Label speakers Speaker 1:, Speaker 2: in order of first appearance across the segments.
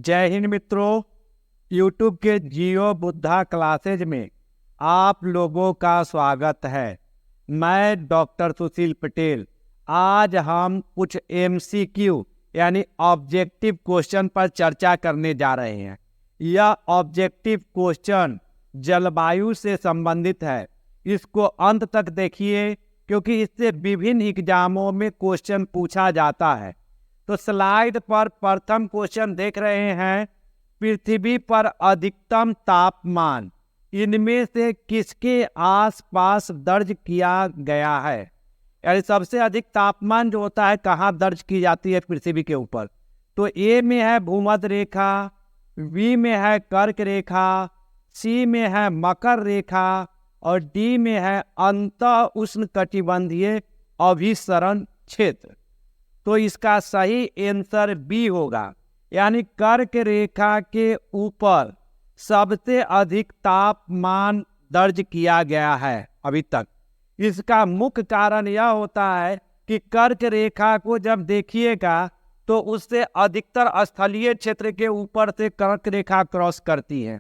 Speaker 1: जय हिंद मित्रों। YouTube के जियो बुद्धा क्लासेज में आप लोगों का स्वागत है। मैं डॉक्टर सुशील पटेल। आज हम कुछ MCQ यानी ऑब्जेक्टिव क्वेश्चन पर चर्चा करने जा रहे हैं। यह ऑब्जेक्टिव क्वेश्चन जलवायु से संबंधित है। इसको अंत तक देखिए क्योंकि इससे विभिन्न एग्जामों में क्वेश्चन पूछा जाता है। तो स्लाइड पर प्रथम क्वेश्चन देख रहे हैं, पृथ्वी पर अधिकतम तापमान इनमें से किसके आसपास दर्ज किया गया है। यानी सबसे अधिक तापमान जो होता है कहाँ दर्ज की जाती है पृथ्वी के ऊपर। तो ए में है भूमध्य रेखा, बी में है कर्क रेखा, सी में है मकर रेखा और डी में है अंतः उष्णकटिबंधीय अभिसरण क्षेत्र। तो इसका सही आंसर बी होगा, यानी कर्क रेखा के ऊपर सबसे अधिक तापमान दर्ज किया गया है अभी तक। इसका मुख्य कारण यह होता है कि कर्क रेखा को जब देखिएगा तो उससे अधिकतर स्थलीय क्षेत्र के ऊपर से कर्क रेखा क्रॉस करती है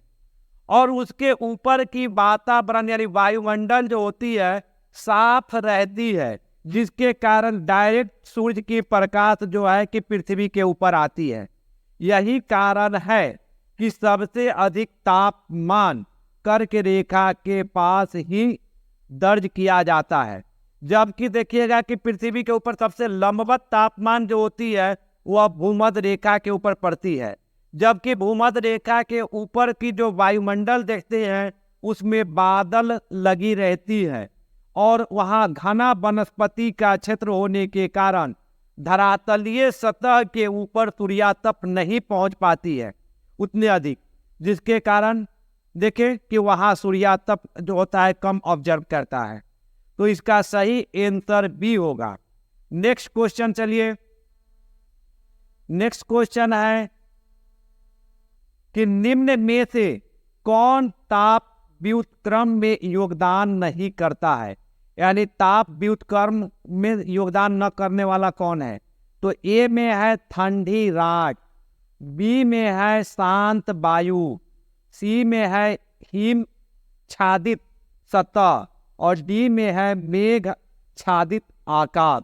Speaker 1: और उसके ऊपर की वातावरण यानी वायुमंडल जो होती है साफ रहती है, जिसके कारण डायरेक्ट सूर्य की प्रकाश जो है कि पृथ्वी के ऊपर आती है। यही कारण है कि सबसे अधिक तापमान कर्क रेखा के पास ही दर्ज किया जाता है। जबकि देखिएगा कि पृथ्वी के ऊपर सबसे लंबवत तापमान जो होती है वह भूमध्य रेखा के ऊपर पड़ती है, जबकि भूमध्य रेखा के ऊपर की जो वायुमंडल देखते हैं उसमें बादल लगी रहती है और वहाँ घना वनस्पति का क्षेत्र होने के कारण धरातलीय सतह के ऊपर सूर्यातप नहीं पहुँच पाती है उतने अधिक, जिसके कारण देखें कि वहाँ सूर्यातप जो होता है कम ऑब्जर्व करता है। तो इसका सही आंसर बी होगा। नेक्स्ट क्वेश्चन चलिए। नेक्स्ट क्वेश्चन है कि निम्न में से कौन ताप व्युत्क्रम में योगदान नहीं करता है। यानी ताप व्युत्क्रम में योगदान न करने वाला कौन है। तो ए में है ठंडी राख, बी में है शांत वायु, सी में है हिम छादित सतह और डी में है मेघ छादित आकाश।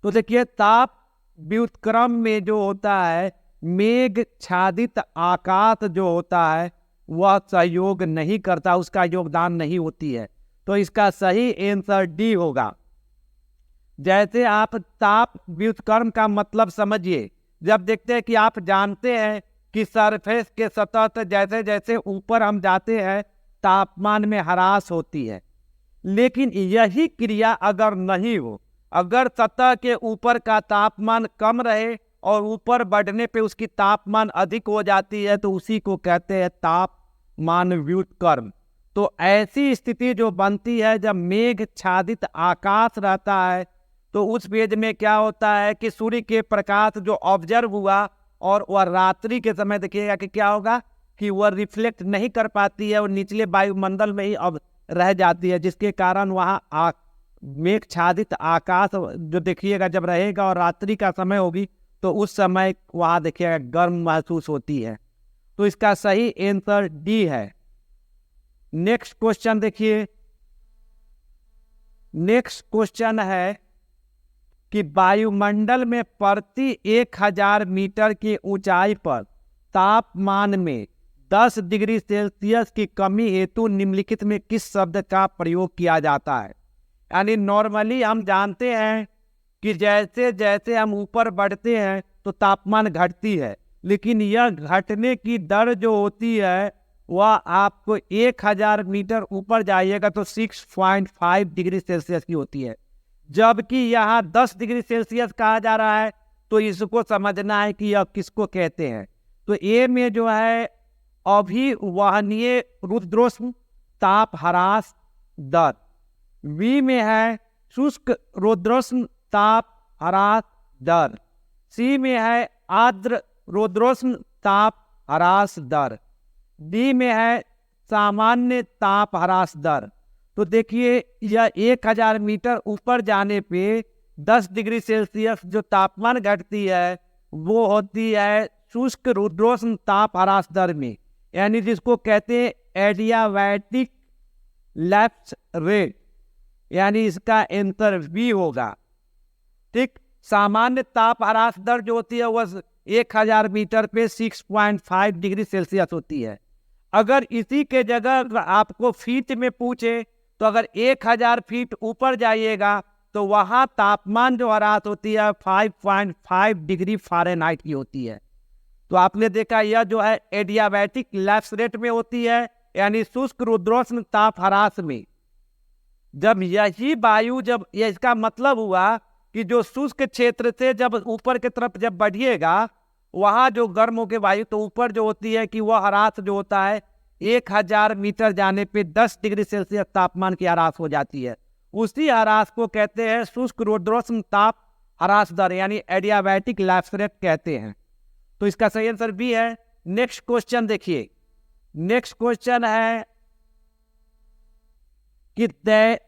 Speaker 1: तो देखिए ताप व्युत्क्रम में जो होता है मेघ छादित आकाश जो होता है वह सहयोग नहीं करता, उसका योगदान नहीं होती है। तो इसका सही आंसर डी होगा। जैसे आप ताप व्युत्क्रम का मतलब समझिए, जब देखते हैं कि आप जानते हैं कि सरफेस के सतह से जैसे जैसे ऊपर हम जाते हैं तापमान में ह्रास होती है, लेकिन यही क्रिया अगर नहीं हो, अगर सतह के ऊपर का तापमान कम रहे और ऊपर बढ़ने पे उसकी तापमान अधिक हो जाती है तो उसी को कहते हैं तापमान व्युत्क्रम। तो ऐसी स्थिति जो बनती है जब मेघ छादित आकाश रहता है तो उस पेज में क्या होता है कि सूर्य के प्रकाश जो ऑब्जर्व हुआ और वह रात्रि के समय देखिएगा कि क्या होगा कि वह रिफ्लेक्ट नहीं कर पाती है और निचले वायुमंडल में ही अब रह जाती है, जिसके कारण वहाँ मेघ छादित आकाश जो देखिएगा जब रहेगा और रात्रि का समय होगी तो उस समय वहाँ देखिएगा गर्म महसूस होती है। तो इसका सही आंसर डी है। नेक्स्ट क्वेश्चन देखिए। नेक्स्ट क्वेश्चन है कि वायुमंडल में प्रति 1000 मीटर की ऊंचाई पर तापमान में 10 डिग्री सेल्सियस की कमी हेतु निम्नलिखित में किस शब्द का प्रयोग किया जाता है। यानी नॉर्मली हम जानते हैं कि जैसे जैसे हम ऊपर बढ़ते हैं तो तापमान घटती है, लेकिन यह घटने की दर जो होती है वह आपको 1000 मीटर ऊपर जाइएगा तो 6.5 डिग्री सेल्सियस की होती है, जबकि यहाँ 10 डिग्री सेल्सियस कहा जा रहा है। तो इसको समझना है कि यह किसको कहते हैं। तो ए में जो है अभिवहनीय रुद्रोष्म ताप ह्रास दर, बी में है शुष्क रुद्रोष्म ताप ह्रास दर, सी में है आर्द्र रुद्रोष्म ताप ह्रास दर, डी में है सामान्य ताप ह्रास दर। तो देखिए यह 1000 मीटर ऊपर जाने पे 10 डिग्री सेल्सियस जो तापमान घटती है वो होती है शुष्क रुद्रोष्ण ताप ह्रास दर में, यानी जिसको कहते हैं एडियाबैटिक लैप्स रेट, यानी इसका आंसर बी होगा। ठीक, सामान्य ताप ह्रास दर जो होती है वह 1000 मीटर पे 6.5 डिग्री सेल्सियस होती है। अगर इसी के जगह आपको फीट में पूछे तो अगर 1000 फीट ऊपर जाइएगा तो वहां तापमान जो ह्रास होती है 5.5 डिग्री फ़ारेनहाइट की होती है। तो आपने देखा यह जो है एडियाबैटिक लैप्स रेट में होती है, यानी शुष्क रुद्रोष्ण ताप ह्रास में। जब यही वायु जब इसका मतलब हुआ कि जो शुष्क क्षेत्र से जब ऊपर की तरफ जब बढ़िएगा वहां जो गर्म होकर वायु तो ऊपर जो होती है कि वह ह्रास जो होता है 1000 मीटर जाने पे 10 डिग्री सेल्सियस तापमान की ह्रास हो जाती है। उसी ह्रास को कहते हैं शुष्क रुद्रोष्ण ताप ह्रास दर, यानी एडियाबैटिक लैप्स रेट कहते हैं। तो इसका सही आंसर बी है। नेक्स्ट क्वेश्चन देखिए, नेक्स्ट क्वेश्चन है कि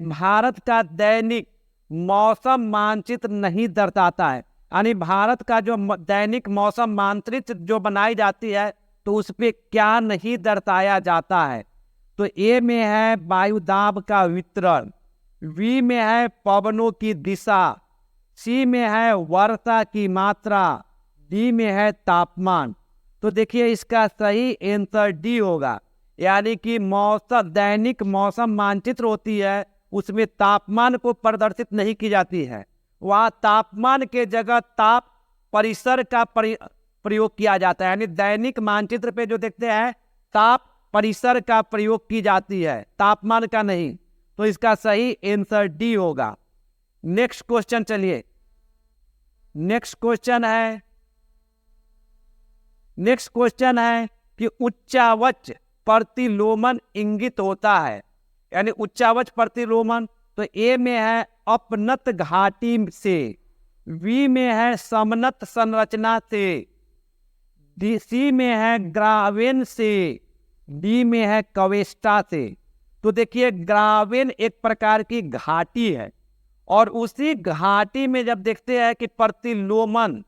Speaker 1: भारत का दैनिक मौसम मानचित्र नहीं दर्शाता है, यानी भारत का जो दैनिक मौसम मानचित्र जो बनाई जाती है तो उस पर क्या नहीं दर्शाया जाता है। तो ए में है वायु दाब का वितरण, बी में है पवनों की दिशा, सी में है वर्षा की मात्रा, डी में है तापमान। तो देखिए इसका सही आंसर डी होगा, यानी कि मौसम दैनिक मौसम मानचित्र होती है उसमें तापमान को प्रदर्शित नहीं की जाती है, वहाँ तापमान के जगह ताप परिसर का प्रयोग किया जाता है। यानी दैनिक मानचित्र पे जो देखते हैं ताप परिसर का प्रयोग की जाती है, तापमान का नहीं। तो इसका सही आंसर डी होगा। नेक्स्ट क्वेश्चन चलिए, नेक्स्ट क्वेश्चन है कि उच्चावच प्रतिलोमन इंगित होता है, यानी उच्चावच प्रतिलोमन। तो ए में है अपनत घाटी से, बी में है समनत संरचना से, सी में है ग्रावेन से, डी में है कवेस्टा से। तो देखिए ग्रावेन एक प्रकार की घाटी है और उसी घाटी में जब देखते हैं कि प्रतिलोमन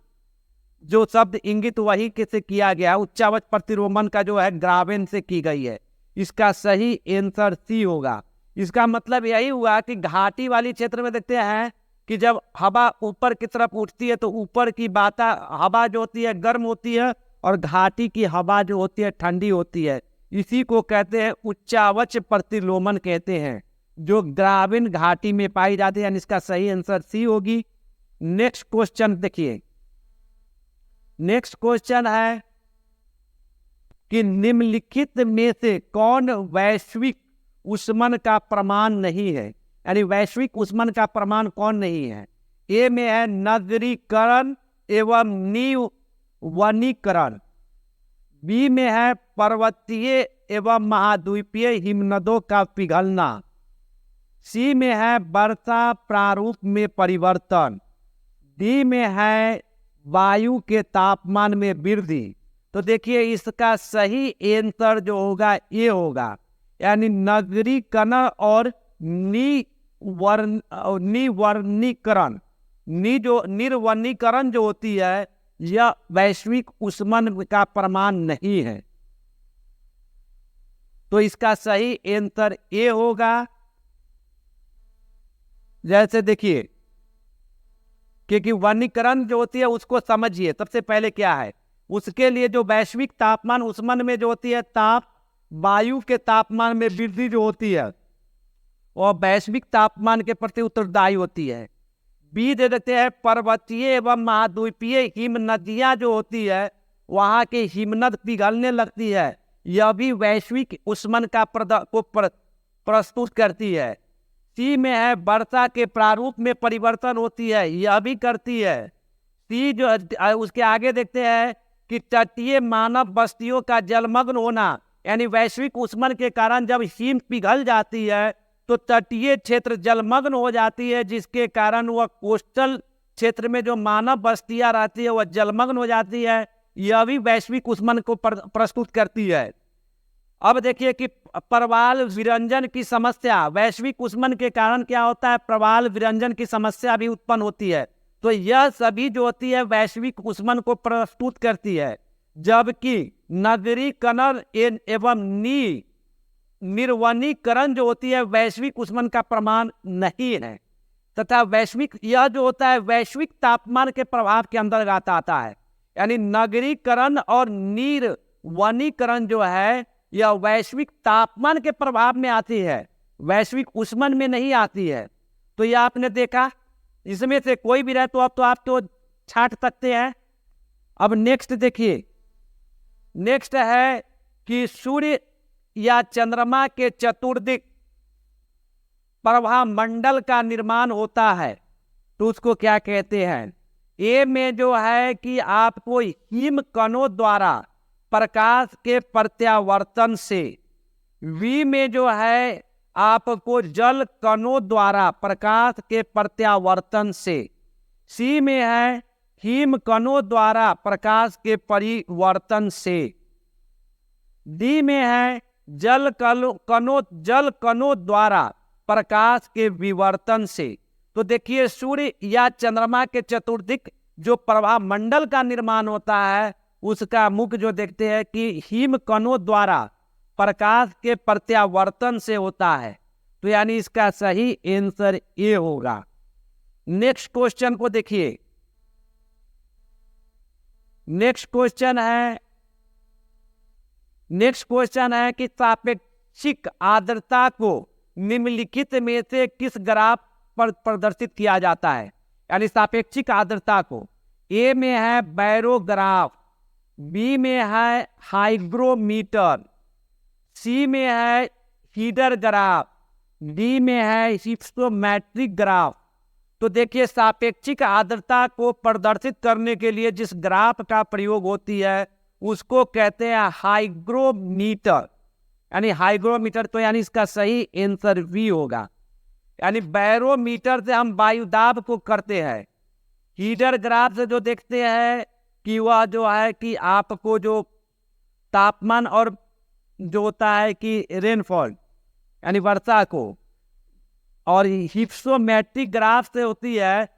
Speaker 1: जो शब्द इंगित वही से किया गया, उच्चावच प्रतिलोमन का जो है ग्रावेन से की गई है। इसका सही आंसर सी होगा। इसका मतलब यही हुआ कि घाटी वाली क्षेत्र में देखते हैं कि जब हवा ऊपर की तरफ उठती है तो ऊपर की हवा जो होती है गर्म होती है और घाटी की हवा जो होती है ठंडी होती है। इसी को कहते हैं उच्चावच प्रतिलोमन कहते हैं, जो ग्रामीण घाटी में पाई जाती है। इसका सही आंसर सी होगी। नेक्स्ट क्वेश्चन देखिए, नेक्स्ट क्वेश्चन है कि निम्नलिखित में से कौन वैश्विक ऊष्मन का प्रमाण नहीं है, यानी वैश्विक ऊष्मन का प्रमाण कौन नहीं है। ए में है नगरीकरण एवं निवनीकरण, बी में है पर्वतीय एवं महाद्वीपीय हिमनदों का पिघलना, सी में है वर्षा प्रारूप में परिवर्तन, डी में है वायु के तापमान में वृद्धि। तो देखिए इसका सही आंसर जो होगा ये होगा, यानी नगरीकरण और निर्वनीकरण। निर्वनीकरण जो होती है यह वैश्विक ऊष्मन का प्रमाण नहीं है। तो इसका सही आंसर ए होगा। जैसे देखिए क्योंकि वनीकरण जो होती है उसको समझिए सबसे पहले क्या है। उसके लिए जो वैश्विक तापमान ऊष्मन में जो होती है ताप वायु के तापमान में वृद्धि जो होती है और वैश्विक तापमान के प्रति उत्तरदायी होती है। बी दे देते हैं पर्वतीय एवं महाद्वीपीय हिम नदियां जो होती है वहां के हिमनद पिघलने लगती है, यह भी वैश्विक ऊष्मन का प्रस्तुत करती है। सी में है वर्षा के प्रारूप में परिवर्तन होती है, यह भी करती है। सी जो उसके आगे देखते हैं कि तटीय मानव बस्तियों का जलमग्न होना, यानी वैश्विक ऊष्मन के कारण जब हिम पिघल जाती है तो तटीय क्षेत्र जलमग्न हो जाती है, जिसके कारण वह कोस्टल क्षेत्र में जो मानव बस्तियां रहती है वह जलमग्न हो जाती है। यह भी वैश्विक ऊष्मन को प्रस्तुत करती है। अब देखिए कि प्रवाल विरंजन की समस्या, वैश्विक ऊष्मन के कारण क्या होता है, प्रवाल विरंजन की समस्या भी उत्पन्न होती है। तो यह सभी जो होती है वैश्विक ऊष्मन को प्रस्तुत करती है। जबकि नगरीकरण एवं निर्वनीकरण जो होती है वैश्विक ऊष्मन का प्रमाण नहीं है, तथा वैश्विक यह जो होता है वैश्विक तापमान के प्रभाव के अंतर्गत आता है। यानी नगरीकरण और निर्वनीकरण जो है यह वैश्विक तापमान के प्रभाव में आती है, वैश्विक ऊष्मन में नहीं आती है। तो यह आपने देखा, इसमें से कोई भी रहे तो अब तो आप तो छांट सकते हैं। अब नेक्स्ट देखिए, नेक्स्ट है कि सूर्य या चंद्रमा के चतुर्दिक प्रभा मंडल का निर्माण होता है, तो उसको क्या कहते हैं। ए में जो है कि आपको हिम कणों द्वारा प्रकाश के प्रत्यावर्तन से, वी में जो है आपको जल कणों द्वारा प्रकाश के प्रत्यावर्तन से, सी में है हिम कणों द्वारा प्रकाश के परिवर्तन से, डी में है जल कणों द्वारा प्रकाश के विवर्तन से। तो देखिए सूर्य या चंद्रमा के चतुर्दिक जो प्रभा मंडल का निर्माण होता है उसका मुख्य जो देखते हैं कि हिम कणों द्वारा प्रकाश के प्रत्यावर्तन से होता है। तो यानी इसका सही आंसर ए होगा। नेक्स्ट क्वेश्चन को देखिए, नेक्स्ट क्वेश्चन है कि सापेक्षिक आर्द्रता को निम्नलिखित में से किस ग्राफ पर प्रदर्शित किया जाता है। यानी सापेक्षिक आर्द्रता को ए में है बैरोग्राफ, बी में है हाइग्रोमीटर, सी में है हीडर ग्राफ, डी में है हिप्सोमेट्रिक ग्राफ। तो देखिए सापेक्षिक आर्द्रता को प्रदर्शित करने के लिए जिस ग्राफ का प्रयोग होती है उसको कहते हैं हाइग्रोमीटर, यानी हाइग्रोमीटर। तो यानी इसका सही आंसर बी होगा। यानी बैरोमीटर से हम वायुदाब को करते हैं, हीडर ग्राफ से जो देखते हैं कि वह जो है कि आपको जो तापमान और जो होता है कि रेनफॉल यानी वर्षा को, और हिप्सोमेट्रिक ग्राफ से होती है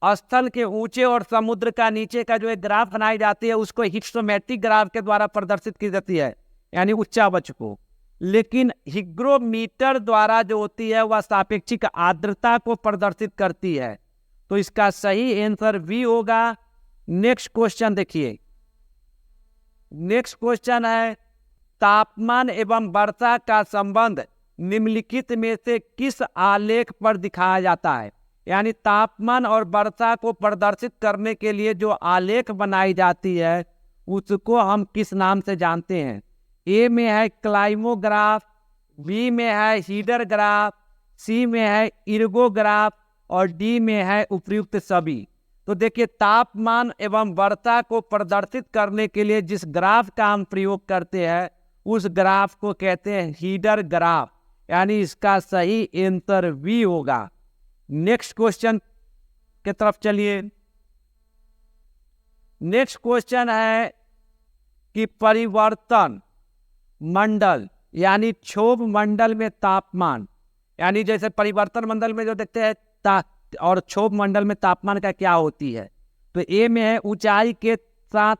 Speaker 1: स्थल के ऊंचे और समुद्र का नीचे का जो एक ग्राफ बनाई जाती है उसको हिप्सोमेट्रिक ग्राफ के द्वारा प्रदर्शित की जाती है, यानी उच्चावच को। लेकिन हिग्रोमीटर द्वारा जो होती है वह सापेक्षिक आर्द्रता को प्रदर्शित करती है। तो इसका सही आंसर बी होगा। नेक्स्ट क्वेश्चन देखिए, नेक्स्ट क्वेश्चन है तापमान एवं वर्षा का संबंध निम्नलिखित में से किस आलेख पर दिखाया जाता है। यानी तापमान और वर्षा को प्रदर्शित करने के लिए जो आलेख बनाई जाती है उसको हम किस नाम से जानते हैं। ए में है क्लाइमोग्राफ, बी में है हीडर ग्राफ, सी में है इर्गोग्राफ और डी में है उपयुक्त सभी। तो देखिए तापमान एवं वर्षा को प्रदर्शित करने के लिए जिस ग्राफ का हम प्रयोग करते हैं उस ग्राफ को कहते हैं हीडर ग्राफ, यानी इसका सही आंसर बी होगा। नेक्स्ट क्वेश्चन की तरफ चलिए। नेक्स्ट क्वेश्चन है कि परिवर्तन मंडल यानी क्षोभ मंडल में तापमान, यानी जैसे परिवर्तन मंडल में जो देखते हैं और क्षोभ मंडल में तापमान का क्या होती है। तो ए में है ऊंचाई के साथ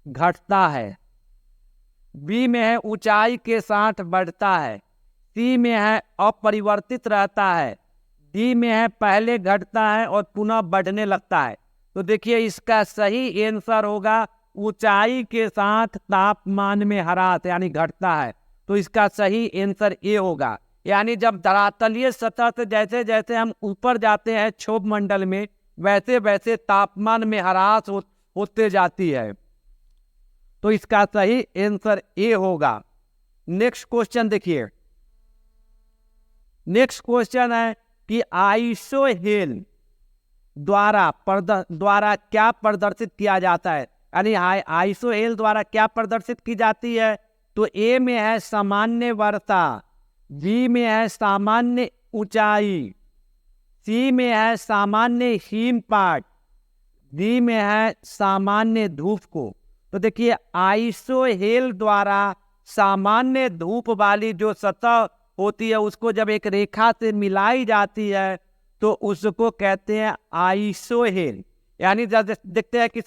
Speaker 1: घटता है, बी में है ऊंचाई के साथ बढ़ता है, सी में है अपरिवर्तित रहता है, डी में है पहले घटता है और पुनः बढ़ने लगता है। तो देखिए इसका सही आंसर होगा ऊंचाई के साथ तापमान में ह्रास यानी घटता है। तो इसका सही आंसर ए होगा। यानी जब धरातलीय सतह से जैसे जैसे हम ऊपर जाते हैं क्षोभ मंडल में वैसे वैसे तापमान में ह्रास होते जाती है। तो इसका सही आंसर ए होगा। नेक्स्ट क्वेश्चन देखिए, नेक्स्ट क्वेश्चन है कि आइसोहेल द्वारा क्या प्रदर्शित किया जाता है। यानी आइसोहेल द्वारा क्या प्रदर्शित की जाती है। तो ए में है सामान्य वर्षा, बी में है सामान्य ऊंचाई, सी में है सामान्य हिमपात, डी में है सामान्य धूप को। तो देखिए आइसोहेल द्वारा सामान्य धूप वाली जो सतह होती है उसको जब एक रेखा से मिलाई जाती है तो उसको कहते हैं आइसोहेल। यानी जब देखते हैं कि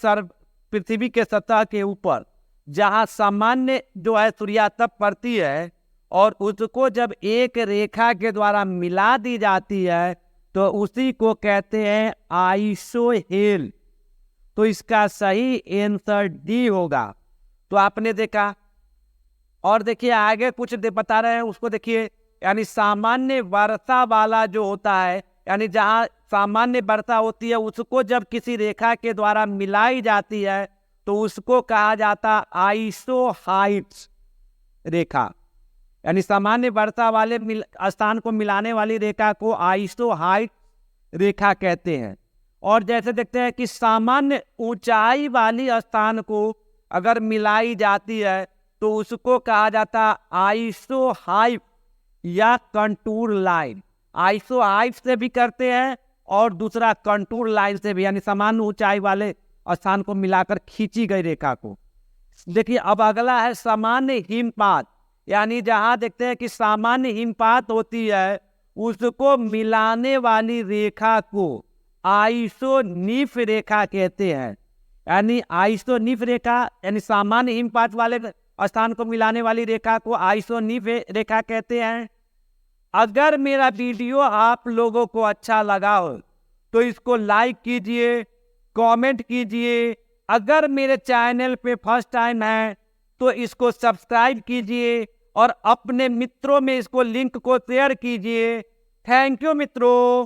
Speaker 1: पृथ्वी के सतह के ऊपर जहाँ सामान्य जो है सूर्यातप पड़ती है और उसको जब एक रेखा के द्वारा मिला दी जाती है तो उसी को कहते हैं आइसोहेल। तो इसका सही आंसर डी होगा। तो आपने देखा, और देखिए आगे कुछ बता रहे हैं उसको देखिए, यानी सामान्य वर्षा वाला जो होता है, यानी जहाँ सामान्य वर्षा होती है उसको जब किसी रेखा के द्वारा मिलाई जाती है तो उसको कहा जाता आइसोहाइट्स रेखा। यानी सामान्य वर्षा वाले स्थान को मिलाने वाली रेखा को आइसोहाइट रेखा कहते हैं। और जैसे देखते हैं कि सामान्य ऊंचाई वाली स्थान को अगर मिलाई जाती है तो उसको कहा जाता आइसोहाइट या कंटूर लाइन। आइसोहाइट से भी करते हैं और दूसरा कंटूर लाइन से भी, यानी सामान्य ऊंचाई वाले स्थान को मिलाकर खींची गई रेखा को। देखिए अब अगला है सामान्य हिमपात। यानी जहां देखते हैं कि सामान्य हिमपात होती है उसको मिलाने वाली रेखा को आइसोनिफ रेखा कहते हैं। यानी आइसोनिफ रेखा, यानी सामान्य हिमपात वाले स्थान को मिलाने वाली रेखा को आइसोनिफ रेखा कहते हैं। अगर मेरा वीडियो आप लोगों को अच्छा लगा हो तो इसको लाइक कीजिए, कमेंट कीजिए। अगर मेरे चैनल पे फर्स्ट टाइम है तो इसको सब्सक्राइब कीजिए और अपने मित्रों में इसको लिंक को शेयर कीजिए। थैंक यू मित्रों।